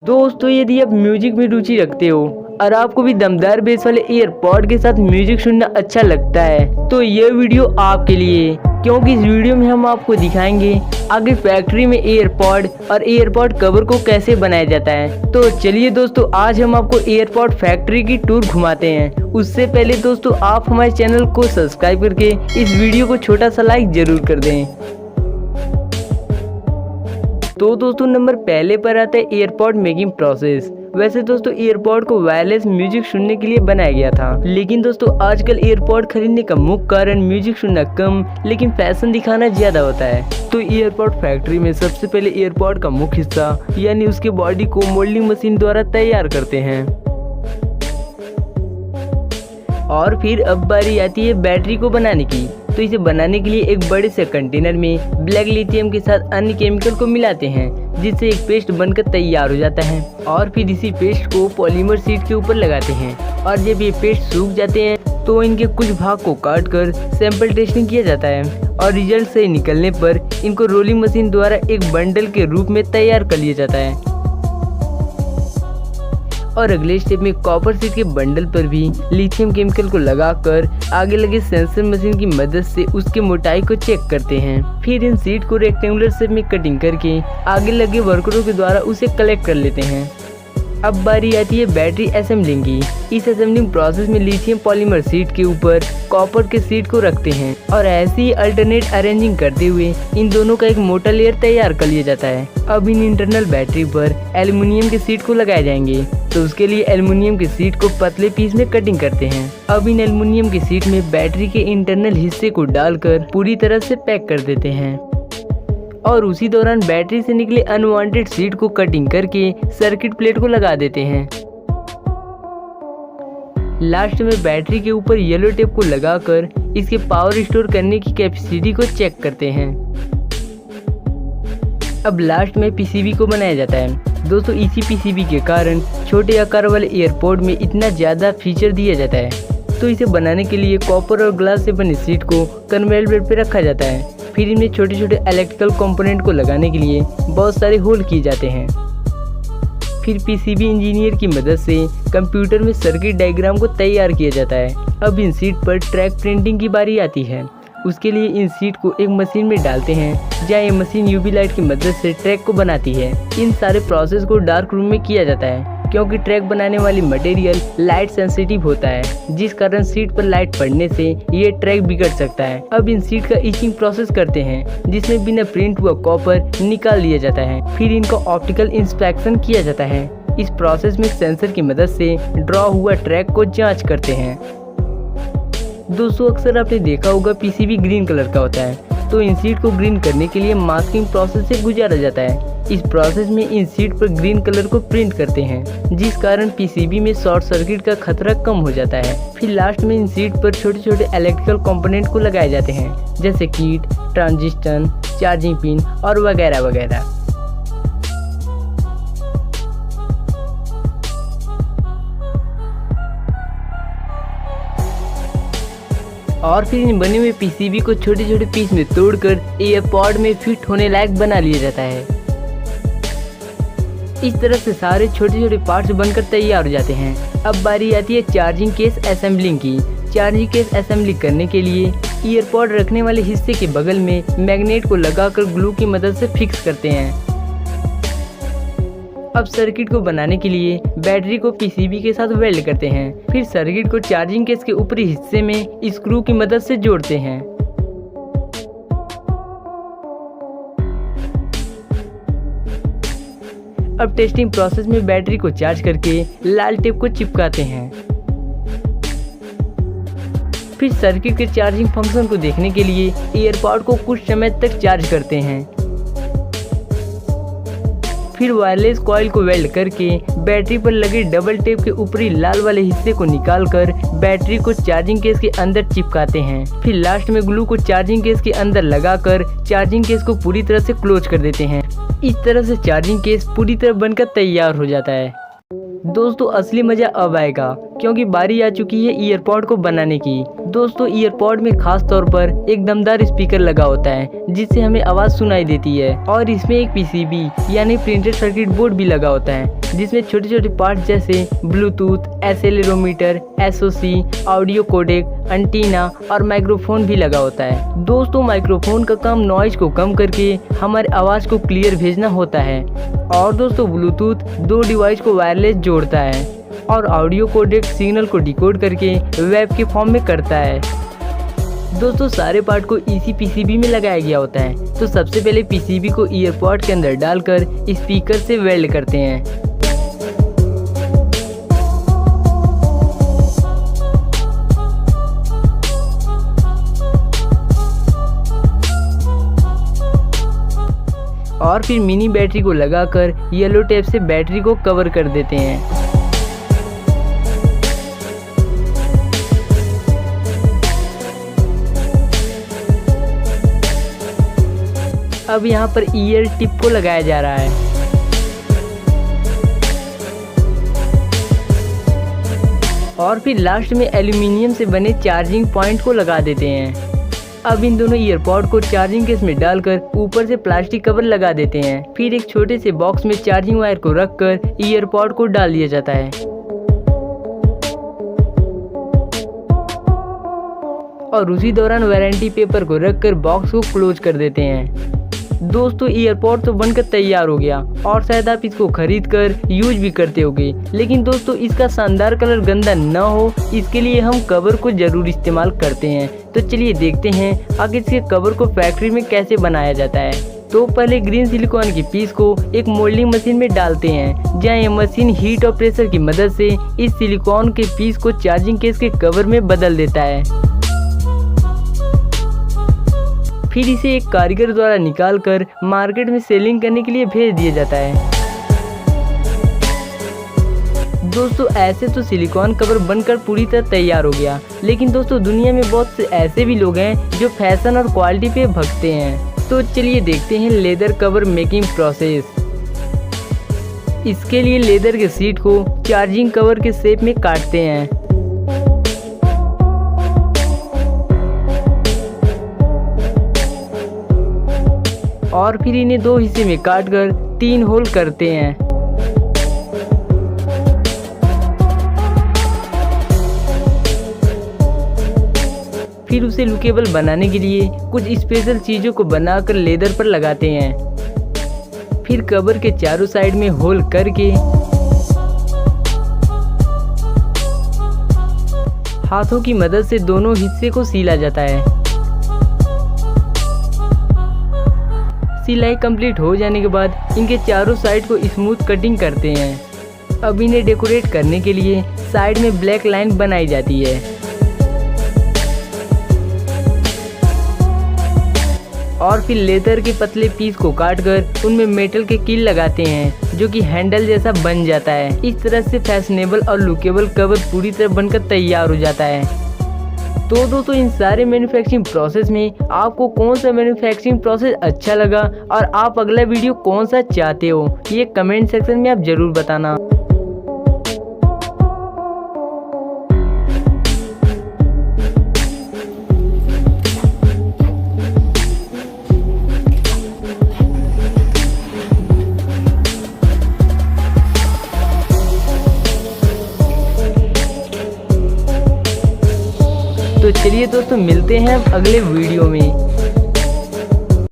दोस्तों यदि आप म्यूजिक में रुचि रखते हो और आपको भी दमदार बेस वाले ईयरपॉड के साथ म्यूजिक सुनना अच्छा लगता है तो ये वीडियो आपके लिए है, क्योंकि इस वीडियो में हम आपको दिखाएंगे आगे फैक्ट्री में ईयरपॉड और ईयरपॉड कवर को कैसे बनाया जाता है। तो चलिए दोस्तों, आज हम आपको ईयरपॉड फैक्ट्री की टूर घुमाते हैं। उससे पहले दोस्तों, आप हमारे चैनल को सब्सक्राइब करके इस वीडियो को छोटा सा लाइक जरूर कर दें। तो दोस्तों, नंबर पहले पर आता है ईयरपॉड मेकिंग प्रोसेस। वैसे दोस्तों, ईयरपॉड को वायरलेस म्यूजिक सुनने के लिए बनाया गया था, लेकिन दोस्तों आजकल ईयरपॉड खरीदने का मुख्य कारण म्यूजिक सुनना कम लेकिन फैशन दिखाना ज्यादा होता है। तो ईयरपॉड फैक्ट्री में सबसे पहले ईयरपॉड का मुख्य हिस्सा यानी उसके बॉडी को मोल्डिंग मशीन द्वारा तैयार करते हैं और फिर अब बारी आती है बैटरी को बनाने की। तो इसे बनाने के लिए एक बड़े से कंटेनर में ब्लैक लिथियम के साथ अन्य केमिकल को मिलाते हैं, जिससे एक पेस्ट बनकर तैयार हो जाता है और फिर इसी पेस्ट को पॉलीमर शीट के ऊपर लगाते हैं। और जब ये पेस्ट सूख जाते हैं तो इनके कुछ भाग को काट कर सैंपल टेस्टिंग किया जाता है और रिजल्ट सही निकलने पर इनको रोलिंग मशीन द्वारा एक बंडल के रूप में तैयार कर लिया जाता है। और अगले स्टेप में कॉपर शीट के बंडल पर भी लिथियम केमिकल को लगाकर आगे लगे सेंसर मशीन की मदद से उसकी मोटाई को चेक करते हैं। फिर इन शीट को रेक्टेंगुलर शेप में कटिंग करके आगे लगे वर्करों के द्वारा उसे कलेक्ट कर लेते हैं। अब बारी आती है बैटरी असेंबलिंग की। इस असेंबलिंग प्रोसेस में लिथियम पॉलीमर शीट के ऊपर कॉपर के शीट को रखते हैं और ऐसे ही अल्टरनेट अरेंजिंग करते हुए इन दोनों का एक मोटा लेयर तैयार कर लिया जाता है। अब इन इंटरनल बैटरी पर एल्युमिनियम के शीट को लगाए जाएंगे, तो उसके लिए एल्युमिनियम के शीट को पतले पीस में कटिंग करते हैं। अब इन एल्युमिनियम के शीट में बैटरी के इंटरनल हिस्से को डालकर पूरी तरह से पैक कर देते हैं और उसी दौरान बैटरी से निकले अनवांटेड शीट को कटिंग करके सर्किट प्लेट को लगा देते हैं। लास्ट में बैटरी के ऊपर येलो टेप को लगाकर इसके पावर स्टोर करने की कैपेसिटी को चेक करते हैं। अब लास्ट में पीसीबी को बनाया जाता है। दोस्तों इसी पीसीबी के कारण छोटे आकार वाले ईयरपॉड में इतना ज़्यादा फीचर दिया जाता है। तो इसे बनाने के लिए कॉपर और ग्लास से बनी शीट को कन्वेयर बेल्ट पर रखा जाता है। फिर इनमें छोटे छोटे इलेक्ट्रिकल कंपोनेंट को लगाने के लिए बहुत सारे होल किए जाते हैं। फिर पीसीबी इंजीनियर की मदद से कंप्यूटर में सर्किट डायग्राम को तैयार किया जाता है। अब इन शीट पर ट्रैक प्रिंटिंग की बारी आती है। उसके लिए इन शीट को एक मशीन में डालते हैं, जहाँ ये मशीन यूवी लाइट की मदद से ट्रैक को बनाती है। इन सारे प्रोसेस को डार्क रूम में किया जाता है, क्योंकि ट्रैक बनाने वाली मटेरियल लाइट सेंसिटिव होता है, जिस कारण शीट पर लाइट पड़ने से ये ट्रैक बिगड़ सकता है। अब इन शीट का इचिंग प्रोसेस करते हैं, जिसमें बिना प्रिंट हुआ कॉपर निकाल लिया जाता है। फिर इनका ऑप्टिकल इंस्पेक्शन किया जाता है। इस प्रोसेस में सेंसर की मदद से ड्रॉ हुआ ट्रैक को जांच करते हैं। दोस्तों अक्सर आपने देखा होगा पीसीबी ग्रीन कलर का होता है, तो इन शीट को ग्रीन करने के लिए मास्किंग प्रोसेस से गुजारा जाता है। इस प्रोसेस में इन शीट पर ग्रीन कलर को प्रिंट करते हैं, जिस कारण पीसीबी में शॉर्ट सर्किट का खतरा कम हो जाता है। फिर लास्ट में इन शीट पर छोटे छोटे इलेक्ट्रिकल कंपोनेंट को लगाए जाते हैं, जैसे कीट, ट्रांजिस्टर, चार्जिंग पिन और वगैरह वगैरह। और फिर इन बने हुए पीसीबी को छोटे छोटे पीस में तोड़कर ईयरपॉड में फिट होने लायक बना लिया जाता है। इस तरह से सारे छोटे छोटे पार्ट्स बनकर तैयार हो जाते हैं। अब बारी आती है चार्जिंग केस असेंबलिंग की। चार्जिंग केस असेंबली करने के लिए ईयरपॉड रखने वाले हिस्से के बगल में मैग्नेट को लगाकर ग्लू की मदद से फिक्स करते हैं। अब सर्किट को बनाने के लिए बैटरी को पीसीबी के साथ वेल्ड करते हैं। फिर सर्किट को चार्जिंग केस के ऊपरी हिस्से में स्क्रू की मदद से जोड़ते हैं। अब टेस्टिंग प्रोसेस में बैटरी को चार्ज करके लाल टेप को चिपकाते हैं। फिर सर्किट के चार्जिंग फंक्शन को देखने के लिए ईयरपॉड को कुछ समय तक चार्ज करते हैं। फिर वायरलेस कॉइल को वेल्ड करके बैटरी पर लगे डबल टेप के ऊपरी लाल वाले हिस्से को निकालकर बैटरी को चार्जिंग केस के अंदर चिपकाते हैं। फिर लास्ट में ग्लू को चार्जिंग केस के अंदर लगाकर चार्जिंग केस को पूरी तरह से क्लोज कर देते हैं। इस तरह से चार्जिंग केस पूरी तरह बनकर तैयार हो जाता है। दोस्तों असली मजा अब आएगा, क्योंकि बारी आ चुकी है ईयरपॉड को बनाने की। दोस्तों ईयरपॉड में खास तौर पर एक दमदार स्पीकर लगा होता है जिससे हमें आवाज़ सुनाई देती है, और इसमें एक पीसीबी यानी प्रिंटेड सर्किट बोर्ड भी लगा होता है जिसमें छोटे छोटे पार्ट जैसे Bluetooth, accelerometer, SOC, audio codec, antenna और माइक्रोफोन भी लगा होता है। दोस्तों माइक्रोफोन का काम नॉइज को कम करके हमारे आवाज़ को क्लियर भेजना होता है, और दोस्तों ब्लूटूथ दो डिवाइस को वायरलेस जोड़ता है, और ऑडियो कोडेक सिग्नल को डिकोड करके वेब के फॉर्म में करता है। दोस्तों सारे पार्ट को इसी पीसीबी में लगाया गया होता है। तो सबसे पहले पीसीबी को ईयरपॉड के अंदर डालकर स्पीकर से वेल्ड करते हैं। और फिर मिनी बैटरी को लगाकर येलो टेप से बैटरी को कवर कर देते हैं। अब यहाँ पर ईयर टिप को लगाया जा रहा है। और फिर लास्ट में एल्यूमिनियम से बने चार्जिंग पॉइंट को लगा देते हैं। अब इन दोनों ईयरपॉड को चार्जिंग केस में डालकर ऊपर से प्लास्टिक कवर लगा देते हैं। फिर एक छोटे से बॉक्स में चार्जिंग वायर को रखकर ईयरपॉड को डाल दिया जाता है, और उसी दौरान वारंटी पेपर को रखकर बॉक्स को क्लोज कर देते हैं। दोस्तों ईयरपॉड तो बनकर तैयार हो गया, और शायद आप इसको खरीद कर यूज भी करते होगे, लेकिन दोस्तों इसका शानदार कलर गंदा न हो इसके लिए हम कवर को जरूर इस्तेमाल करते हैं। तो चलिए देखते हैं आगे इसके कवर को फैक्ट्री में कैसे बनाया जाता है। तो पहले ग्रीन सिलिकॉन की पीस को एक मोल्डिंग मशीन में डालते हैं, जहां ये मशीन हीट और प्रेशर की मदद से इस सिलिकॉन के पीस को चार्जिंग केस के कवर में बदल देता है। फिर इसे एक कारीगर द्वारा निकालकर मार्केट में सेलिंग करने के लिए भेज दिया जाता है। दोस्तों ऐसे तो सिलिकॉन कवर बनकर पूरी तरह तैयार हो गया, लेकिन दोस्तों दुनिया में बहुत से ऐसे भी लोग हैं जो फैशन और क्वालिटी पे भगते हैं। तो चलिए देखते हैं लेदर कवर मेकिंग प्रोसेस। इसके लिए लेदर के शीट को चार्जिंग कवर के शेप में काटते हैं। और फिर इन्हें दो हिस्से में काटकर 3 होल करते हैं। फिर उसे लुकेबल बनाने के लिए कुछ स्पेशल चीजों को बनाकर लेदर पर लगाते हैं। फिर कवर के चारों साइड में होल करके हाथों की मदद से दोनों हिस्से को सीला जाता है। सिलाई कंप्लीट हो जाने के बाद इनके चारों साइड को स्मूथ कटिंग करते हैं। अब इन्हें डेकोरेट करने के लिए साइड में ब्लैक लाइन बनाई जाती है, और फिर लेदर के पतले पीस को काटकर उनमें मेटल के कील लगाते हैं जो कि हैंडल जैसा बन जाता है। इस तरह से फैशनेबल और लुकेबल कवर पूरी तरह बनकर तैयार हो जाता है। तो दोस्तों इन सारे मैन्युफैक्चरिंग प्रोसेस में आपको कौन सा मैन्युफैक्चरिंग प्रोसेस अच्छा लगा और आप अगला वीडियो कौन सा चाहते हो, ये कमेंट सेक्शन में आप जरूर बताना। तो चलिए दोस्तों मिलते हैं अगले वीडियो में।